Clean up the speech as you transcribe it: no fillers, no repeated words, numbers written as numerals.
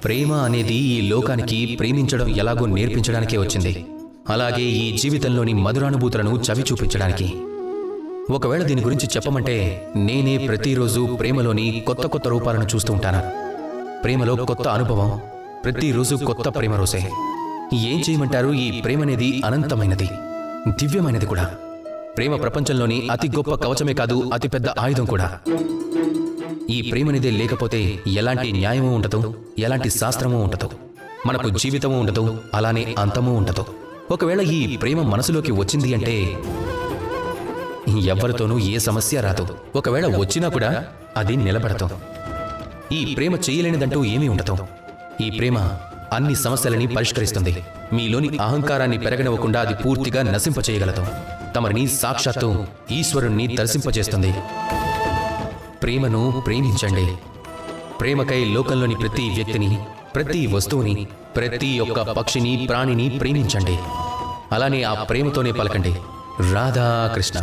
ప్రేమ అనేది ఈ లోకానికి ప్రేమించడం ఎలాగో నేర్పించడానికే వచ్చింది. అలాగే ఈ జీవితంలోని మధురానుభూతులను చవి చూపించడానికి. ఒకవేళ దీని గురించి చెప్పమంటే నేనే ప్రతిరోజు ప్రేమలోని కొత్త కొత్త రూపాలను చూస్తూ ఉంటాను. ప్రేమలో కొత్త అనుభవం, ప్రతిరోజు కొత్త ప్రేమ రోజే. ఏం చేయమంటారు? ఈ ప్రేమ అనేది అనంతమైనది, దివ్యమైనది కూడా. ప్రేమ ప్రపంచంలోని అతి గొప్ప కవచమే కాదు, అతి పెద్ద ఆయుధం కూడా. ఈ ప్రేమనేదే లేకపోతే ఎలాంటి న్యాయమూ ఉండదు, ఎలాంటి శాస్త్రమూ ఉండదు, మనకు జీవితమూ ఉండదు, అలానే అంతమూ ఉండదు. ఒకవేళ ఈ ప్రేమ మనసులోకి వచ్చింది అంటే ఎవరితోనూ ఏ సమస్య రాదు. ఒకవేళ వచ్చినా కూడా అది నిలబడదు. ఈ ప్రేమ చేయలేనిదంటూ ఏమీ ఉండదు. ఈ ప్రేమ అన్ని సమస్యలని పరిష్కరిస్తుంది. మీలోని అహంకారాన్ని పెరగనివ్వకుండా అది పూర్తిగా నశింపచేయగలదు. తమని సాక్షాత్తు ఈశ్వరుణ్ణి దర్శింపజేస్తుంది. ప్రేమను ప్రేమించండి. ప్రేమకై లోకంలోని ప్రతి వ్యక్తిని, ప్రతి వస్తువుని, ప్రతి ఒక్క పక్షిని, ప్రాణిని ప్రేమించండి. అలానే ఆ ప్రేమతోనే పలకండి, రాధాకృష్ణ.